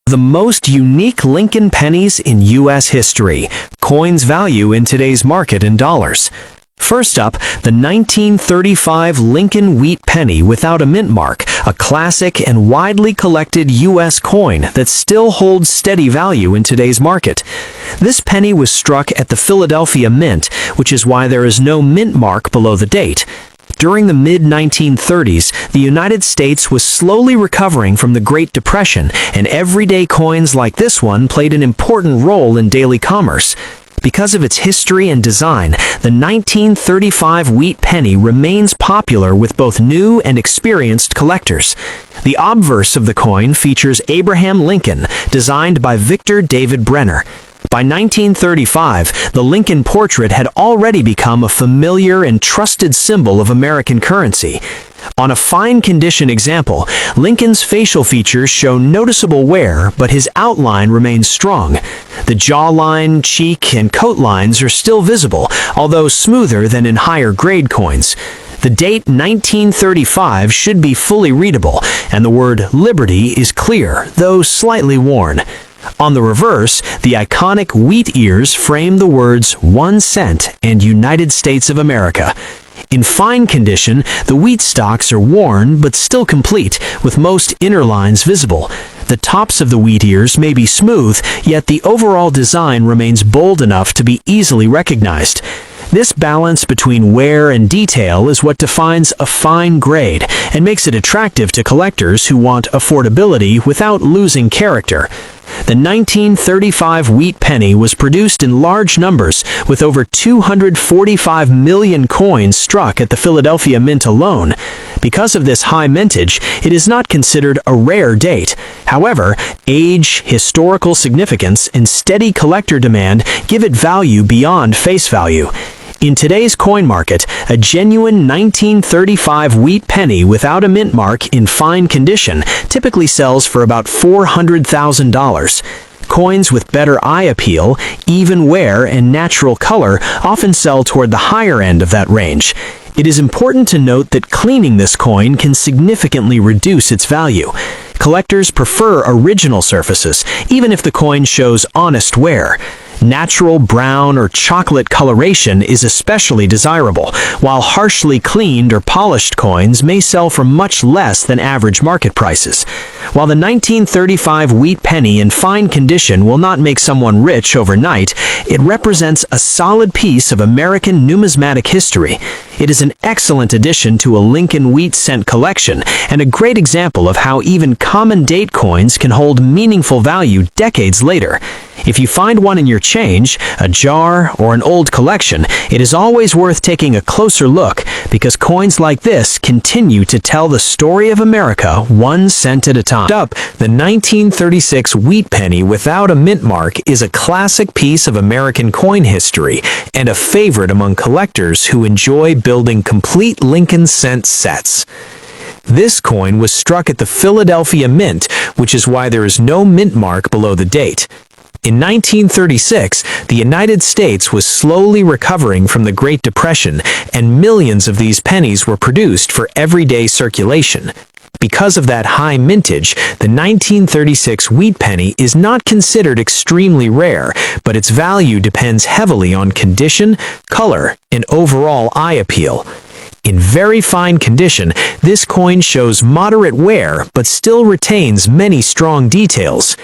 The most unique Lincoln pennies in U.S. history. Coins value in today's market in dollars. First up, the 1935 Lincoln Wheat Penny without a mint mark, a classic and widely collected U.S. coin that still holds steady value in today's market. This penny was struck at the Philadelphia Mint, which is why there is no mint mark below the date. During the mid-1930s, the United States was slowly recovering from the Great Depression, and everyday coins like this one played an important role in daily commerce. Because of its history and design, the 1935 wheat penny remains popular with both new and experienced collectors. The obverse of the coin features Abraham Lincoln, designed by Victor David Brenner. By 1935, the Lincoln portrait had already become a familiar and trusted symbol of American currency. On a fine condition example, Lincoln's facial features show noticeable wear, but his outline remains strong. The jawline, cheek, and coat lines are still visible, although smoother than in higher-grade coins. The date 1935 should be fully readable, and the word Liberty is clear, though slightly worn. On the reverse, the iconic wheat ears frame the words 1 cent and United States of America. In fine condition, the wheat stalks are worn but still complete, with most inner lines visible. The tops of the wheat ears may be smooth, yet the overall design remains bold enough to be easily recognized. This balance between wear and detail is what defines a fine grade and makes it attractive to collectors who want affordability without losing character. The 1935 wheat penny was produced in large numbers, with over 245 million coins struck at the Philadelphia Mint alone. Because of this high mintage, it is not considered a rare date. However, age, historical significance, and steady collector demand give it value beyond face value. In today's coin market, a genuine 1935 wheat penny without a mint mark in fine condition typically sells for about $400,000. Coins with better eye appeal, even wear, and natural color often sell toward the higher end of that range. It is important to note that cleaning this coin can significantly reduce its value. Collectors prefer original surfaces, even if the coin shows honest wear. Natural brown or chocolate coloration is especially desirable, while harshly cleaned or polished coins may sell for much less than average market prices. While the 1935 wheat penny in fine condition will not make someone rich overnight, it represents a solid piece of American numismatic history. It is an excellent addition to a Lincoln wheat cent collection and a great example of how even common date coins can hold meaningful value decades later. If you find one in your change, a jar, or an old collection, it is always worth taking a closer look because coins like this continue to tell the story of America 1 cent at a time. Up, the 1936 wheat penny without a mint mark is a classic piece of American coin history and a favorite among collectors who enjoy building complete Lincoln cent sets. This coin was struck at the Philadelphia Mint, which is why there is no mint mark below the date. In 1936, the United States was slowly recovering from the Great Depression, and millions of these pennies were produced for everyday circulation. Because of that high mintage, the 1936 wheat penny is not considered extremely rare, but its value depends heavily on condition, color, and overall eye appeal. In very fine condition, this coin shows moderate wear but still retains many strong details.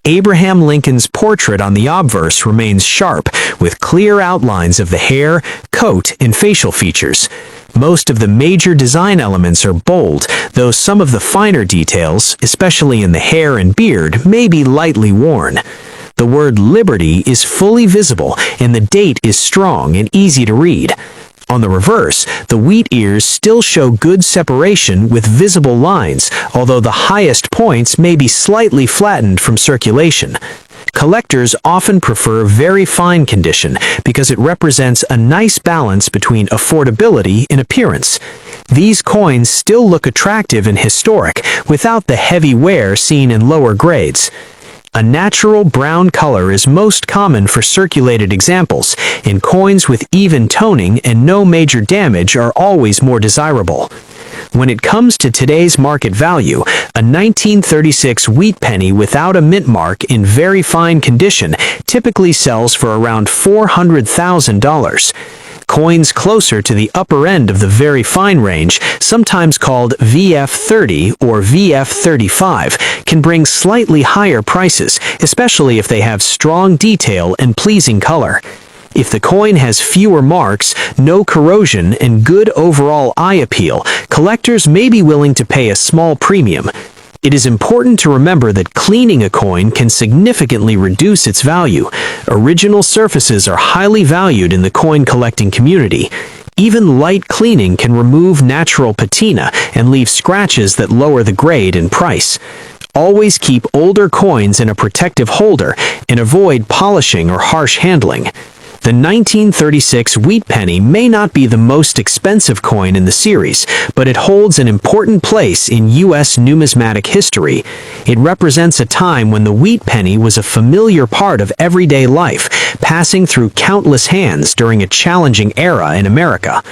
Abraham Lincoln's portrait on the obverse remains sharp, with clear outlines of the hair, coat, and facial features. Most of the major design elements are bold, though some of the finer details, especially in the hair and beard, may be lightly worn. The word Liberty is fully visible, and the date is strong and easy to read. On the reverse, the wheat ears still show good separation with visible lines, although the highest points may be slightly flattened from circulation. Collectors often prefer very fine condition because it represents a nice balance between affordability and appearance. These coins still look attractive and historic without the heavy wear seen in lower grades. A natural brown color is most common for circulated examples, and coins with even toning and no major damage are always more desirable. When it comes to today's market value, a 1936 wheat penny without a mint mark in very fine condition typically sells for around $400,000. Coins closer to the upper end of the very fine range, sometimes called VF30 or VF35, can bring slightly higher prices, especially if they have strong detail and pleasing color. If the coin has fewer marks, no corrosion, and good overall eye appeal, collectors may be willing to pay a small premium. It is important to remember that cleaning a coin can significantly reduce its value. Original surfaces are highly valued in the coin collecting community. Even light cleaning can remove natural patina and leave scratches that lower the grade and price. Always keep older coins in a protective holder and avoid polishing or harsh handling. The 1936 wheat penny may not be the most expensive coin in the series, but it holds an important place in U.S. numismatic history. It represents a time when the wheat penny was a familiar part of everyday life, passing through countless hands during a challenging era in America.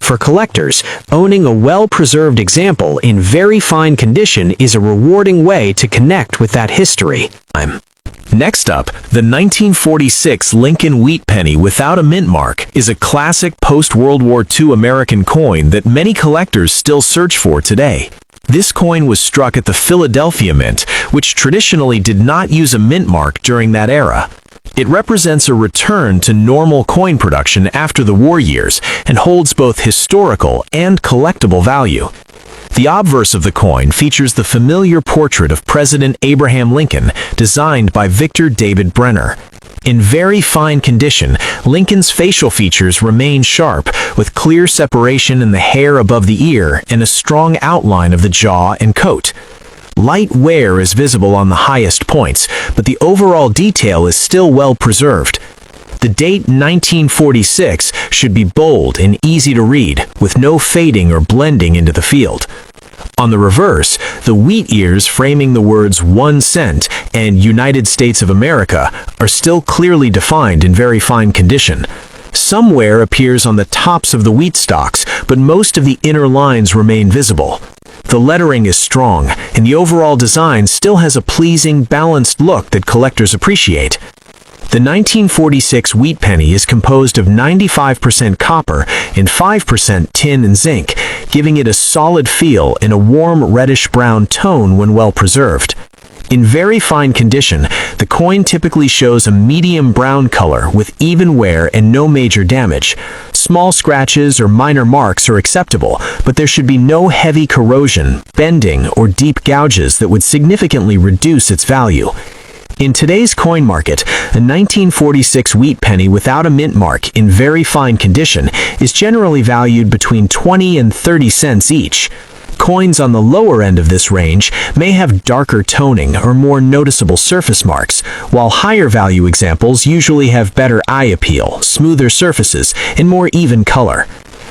For collectors, owning a well-preserved example in very fine condition is a rewarding way to connect with that history. Next up, the 1946 Lincoln Wheat Penny without a mint mark is a classic post-World War II American coin that many collectors still search for today. This coin was struck at the Philadelphia Mint, which traditionally did not use a mint mark during that era. It represents a return to normal coin production after the war years and holds both historical and collectible value. The obverse of the coin features the familiar portrait of President Abraham Lincoln, designed by Victor David Brenner. In very fine condition, Lincoln's facial features remain sharp, with clear separation in the hair above the ear and a strong outline of the jaw and coat. Light wear is visible on the highest points, but the overall detail is still well preserved. The date 1946 should be bold and easy to read, with no fading or blending into the field. On the reverse, the wheat ears framing the words 1 cent and United States of America are still clearly defined in very fine condition. Some wear appears on the tops of the wheat stalks, but most of the inner lines remain visible. The lettering is strong, and the overall design still has a pleasing, balanced look that collectors appreciate. The 1946 wheat penny is composed of 95% copper and 5% tin and zinc, giving it a solid feel and a warm reddish-brown tone when well preserved. In very fine condition, the coin typically shows a medium brown color with even wear and no major damage. Small scratches or minor marks are acceptable, but there should be no heavy corrosion, bending, or deep gouges that would significantly reduce its value. In today's coin market, a 1946 wheat penny without a mint mark in very fine condition is generally valued between 20 and 30 cents each. Coins on the lower end of this range may have darker toning or more noticeable surface marks, while higher value examples usually have better eye appeal, smoother surfaces, and more even color.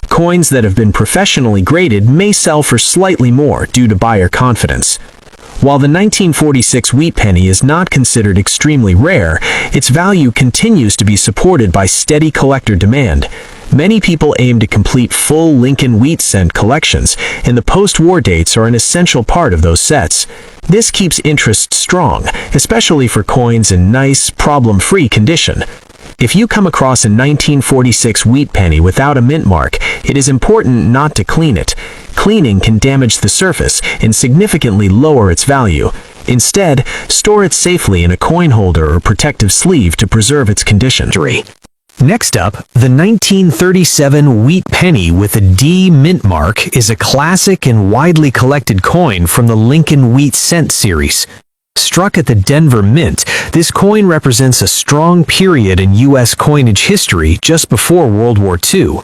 Coins that have been professionally graded may sell for slightly more due to buyer confidence. While the 1946 wheat penny is not considered extremely rare, its value continues to be supported by steady collector demand. Many people aim to complete full Lincoln Wheat cent collections, and the post-war dates are an essential part of those sets. This keeps interest strong, especially for coins in nice, problem-free condition. If you come across a 1946 wheat penny without a mint mark, it is important not to clean it. Cleaning can damage the surface and significantly lower its value. Instead, store it safely in a coin holder or protective sleeve to preserve its condition. Next up, the 1937 wheat penny with a D mint mark is a classic and widely collected coin from the Lincoln Wheat cent series. Struck at the Denver Mint, this coin represents a strong period in U.S. coinage history just before World War II.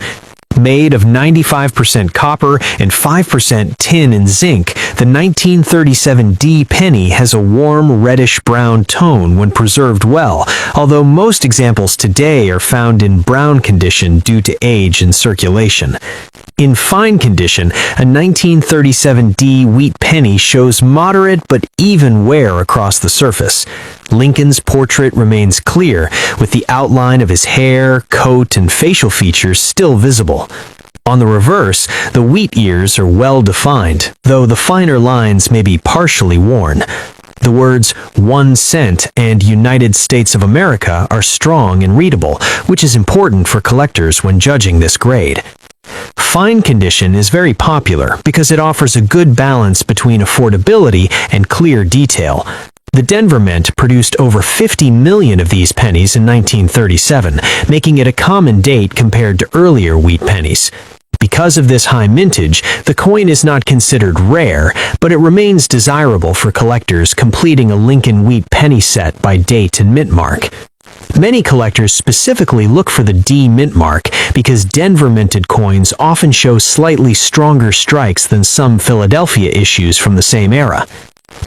Made of 95% copper and 5% tin and zinc, the 1937 D penny has a warm reddish-brown tone when preserved well, although most examples today are found in brown condition due to age and circulation. In fine condition, a 1937 D wheat penny shows moderate but even wear across the surface. Lincoln's portrait remains clear, with the outline of his hair, coat, and facial features still visible. On the reverse, the wheat ears are well defined, though the finer lines may be partially worn. The words 1 cent and United States of America are strong and readable, which is important for collectors when judging this grade. Fine condition is very popular because it offers a good balance between affordability and clear detail. The Denver Mint produced over 50 million of these pennies in 1937, making it a common date compared to earlier wheat pennies. Because of this high mintage, the coin is not considered rare, but it remains desirable for collectors completing a Lincoln Wheat Penny set by date and mint mark. Many collectors specifically look for the D mint mark because Denver minted coins often show slightly stronger strikes than some Philadelphia issues from the same era.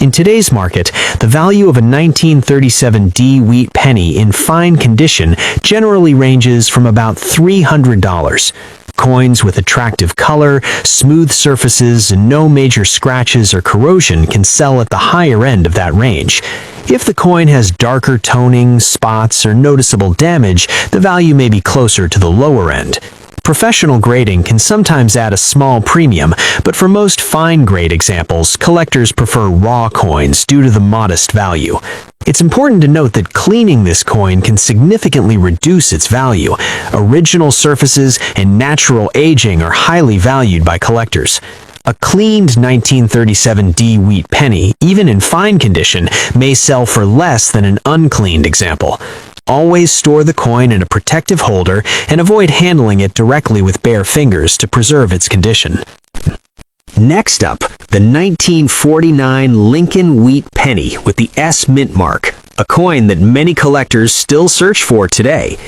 In today's market, the value of a 1937 D wheat penny in fine condition generally ranges from about $300. Coins with attractive color, smooth surfaces, and no major scratches or corrosion can sell at the higher end of that range. If the coin has darker toning, spots, or noticeable damage, the value may be closer to the lower end. Professional grading can sometimes add a small premium, but for most fine-grade examples, collectors prefer raw coins due to the modest value. It's important to note that cleaning this coin can significantly reduce its value. Original surfaces and natural aging are highly valued by collectors. A cleaned 1937 D wheat penny, even in fine condition, may sell for less than an uncleaned example. Always store the coin in a protective holder and avoid handling it directly with bare fingers to preserve its condition. Next up, the 1949 Lincoln Wheat Penny with the S mint mark, a coin that many collectors still search for today.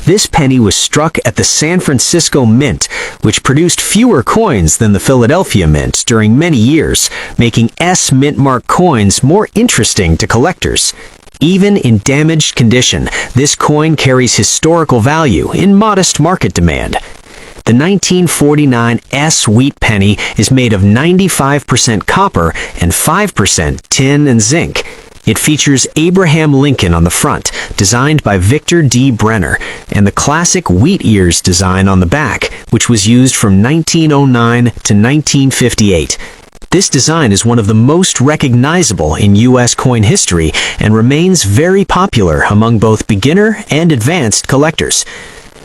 This penny was struck at the San Francisco Mint, which produced fewer coins than the Philadelphia Mint during many years, making S mint mark coins more interesting to collectors. Even in damaged condition, this coin carries historical value in modest market demand. The 1949 S wheat penny is made of 95% copper and 5% tin and zinc. It features Abraham Lincoln on the front, designed by Victor D. Brenner, and the classic wheat ears design on the back, which was used from 1909 to 1958. This design is one of the most recognizable in U.S. coin history and remains very popular among both beginner and advanced collectors.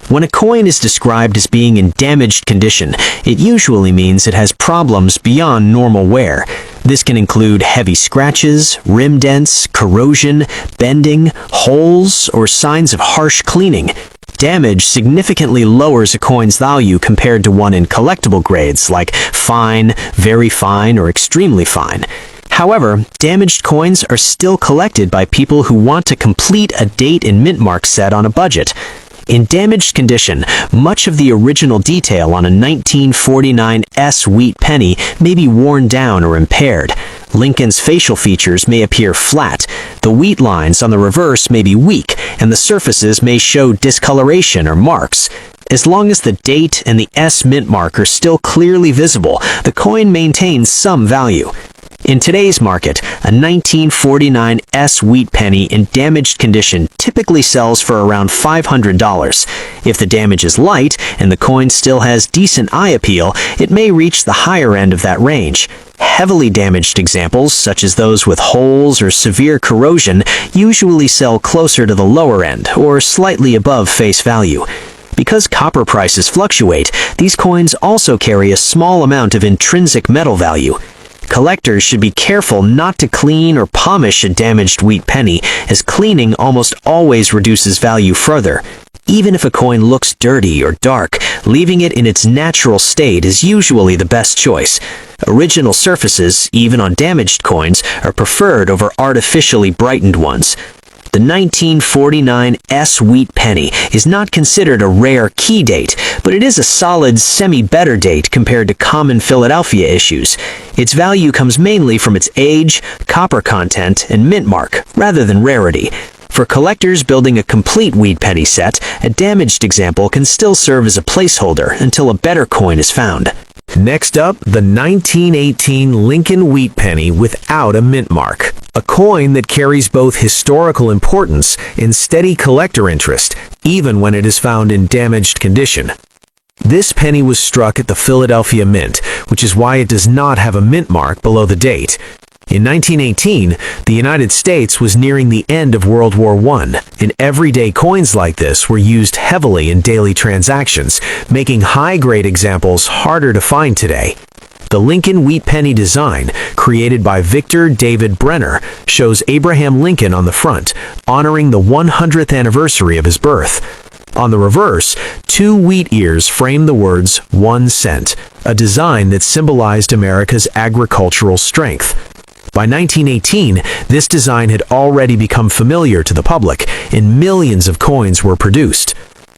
When a coin is described as being in damaged condition, it usually means it has problems beyond normal wear. This can include heavy scratches, rim dents, corrosion, bending, holes, or signs of harsh cleaning. Damage significantly lowers a coin's value compared to one in collectible grades like fine, very fine, or extremely fine. However, damaged coins are still collected by people who want to complete a date and mint mark set on a budget. In damaged condition, much of the original detail on a 1949 S wheat penny may be worn down or impaired. Lincoln's facial features may appear flat, the wheat lines on the reverse may be weak, and the surfaces may show discoloration or marks. As long as the date and the S mint mark are still clearly visible, the coin maintains some value. In today's market, a 1949 S wheat penny in damaged condition typically sells for around $500. If the damage is light and the coin still has decent eye appeal, it may reach the higher end of that range. Heavily damaged examples, such as those with holes or severe corrosion, usually sell closer to the lower end or slightly above face value. Because copper prices fluctuate, these coins also carry a small amount of intrinsic metal value. Collectors should be careful not to clean or polish a damaged wheat penny, as cleaning almost always reduces value further. Even if a coin looks dirty or dark, leaving it in its natural state is usually the best choice. Original surfaces, even on damaged coins, are preferred over artificially brightened ones. The 1949 S wheat penny is not considered a rare key date, but it is a solid semi-better date compared to common Philadelphia issues. Its value comes mainly from its age, copper content, and mint mark, rather than rarity. For For collectors building a complete wheat penny set, a damaged example can still serve as a placeholder until a better coin is found. Next up, the 1918 Lincoln Wheat Penny without a mint mark. A coin that carries both historical importance and steady collector interest, even when it is found in damaged condition. This penny was struck at the Philadelphia Mint, which is why it does not have a mint mark below the date. In 1918, the United States was nearing the end of World War I, and everyday coins like this were used heavily in daily transactions, making high-grade examples harder to find today. The Lincoln Wheat Penny design, created by Victor David Brenner, shows Abraham Lincoln on the front, honoring the 100th anniversary of his birth. On the reverse, 2 wheat ears frame the words 1 cent, a design that symbolized America's agricultural strength. By 1918, this design had already become familiar to the public, and millions of coins were produced.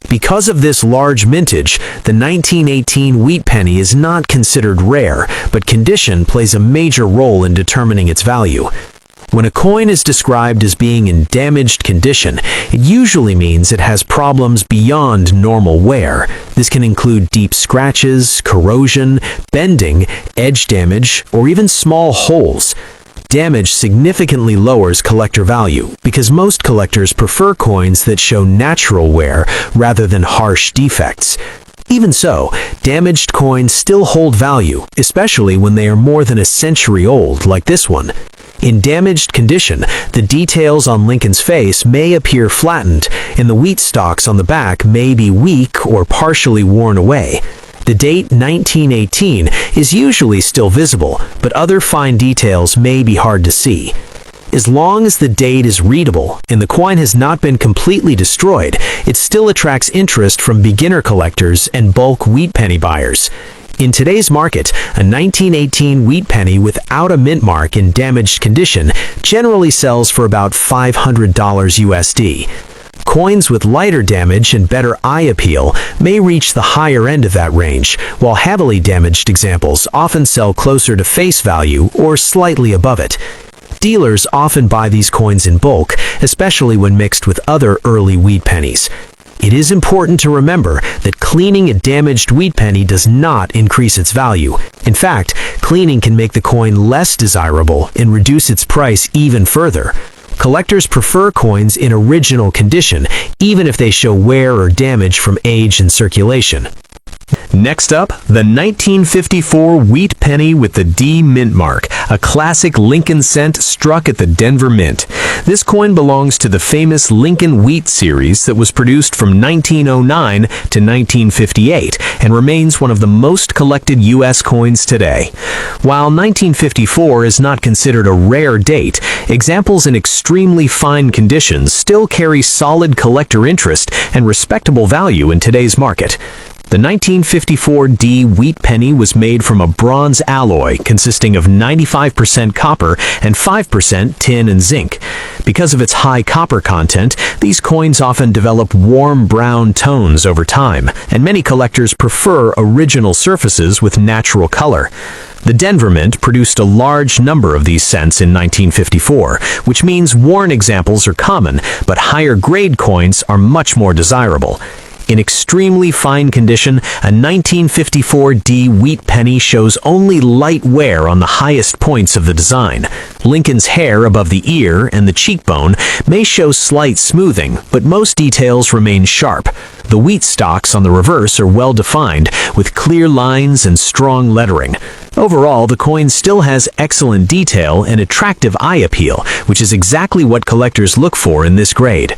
Because of this large mintage, the 1918 wheat penny is not considered rare, but condition plays a major role in determining its value. When a coin is described as being in damaged condition, it usually means it has problems beyond normal wear. This can include deep scratches, corrosion, bending, edge damage, or even small holes. Damage significantly lowers collector value because most collectors prefer coins that show natural wear rather than harsh defects. Even so, damaged coins still hold value, especially when they are more than a century old, like this one. In damaged condition, the details on Lincoln's face may appear flattened, and the wheat stalks on the back may be weak or partially worn away. The date 1918 is usually still visible, but other fine details may be hard to see. As long as the date is readable and the coin has not been completely destroyed, it still attracts interest from beginner collectors and bulk wheat penny buyers. In today's market, a 1918 wheat penny without a mint mark in damaged condition generally sells for about $500 USD. Coins with lighter damage and better eye appeal may reach the higher end of that range, while heavily damaged examples often sell closer to face value or slightly above it. Dealers often buy these coins in bulk, especially when mixed with other early wheat pennies. It is important to remember that cleaning a damaged wheat penny does not increase its value. In fact, cleaning can make the coin less desirable and reduce its price even further. Collectors prefer coins in original condition, even if they show wear or damage from age and circulation. Next up, the 1954 wheat penny with the D mint mark, a classic Lincoln cent struck at the Denver Mint. This coin belongs to the famous Lincoln Wheat series that was produced from 1909 to 1958 and remains one of the most collected U.S. coins today. While 1954 is not considered a rare date, examples in extremely fine conditions still carry solid collector interest and respectable value in today's market. The 1954 D wheat penny was made from a bronze alloy consisting of 95% copper and 5% tin and zinc. Because of its high copper content, these coins often develop warm brown tones over time, and many collectors prefer original surfaces with natural color. The Denver Mint produced a large number of these cents in 1954, which means worn examples are common, but higher grade coins are much more desirable. In extremely fine condition, a 1954 D wheat penny shows only light wear on the highest points of the design. Lincoln's hair above the ear and the cheekbone may show slight smoothing, but most details remain sharp. The wheat stalks on the reverse are well defined, with clear lines and strong lettering. Overall, the coin still has excellent detail and attractive eye appeal, which is exactly what collectors look for in this grade.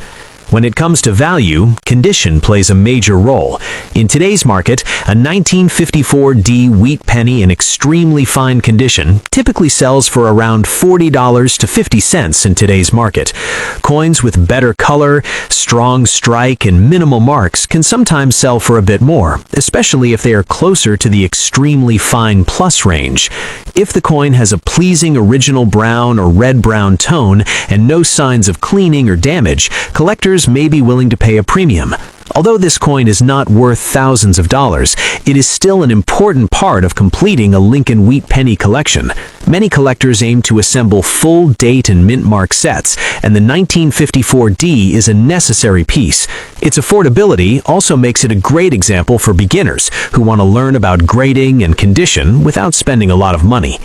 When it comes to value, condition plays a major role. In today's market, a 1954 D wheat penny in extremely fine condition typically sells for around $40 to 50 cents in today's market. Coins with better color, strong strike, and minimal marks can sometimes sell for a bit more, especially if they are closer to the extremely fine plus range. If the coin has a pleasing original brown or red-brown tone and no signs of cleaning or damage, collectors may be willing to pay a premium. Although this coin is not worth thousands of dollars, it is still an important part of completing a Lincoln Wheat Penny collection. Many collectors aim to assemble full date and mint mark sets, and the 1954 D is a necessary piece. Its affordability also makes it a great example for beginners who want to learn about grading and condition without spending a lot of money.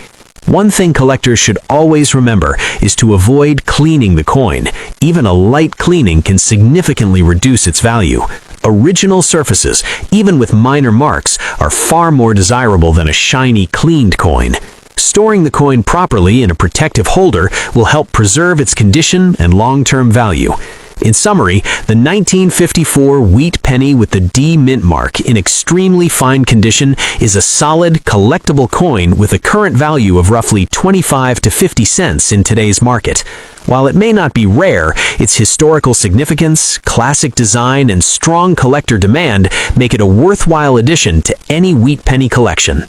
One thing collectors should always remember is to avoid cleaning the coin. Even a light cleaning can significantly reduce its value. Original surfaces, even with minor marks, are far more desirable than a shiny, cleaned coin. Storing the coin properly in a protective holder will help preserve its condition and long-term value. In summary, the 1954 Wheat Penny with the D mint mark in extremely fine condition is a solid, collectible coin with a current value of roughly 25 to 50 cents in today's market. While it may not be rare, its historical significance, classic design, and strong collector demand make it a worthwhile addition to any wheat penny collection.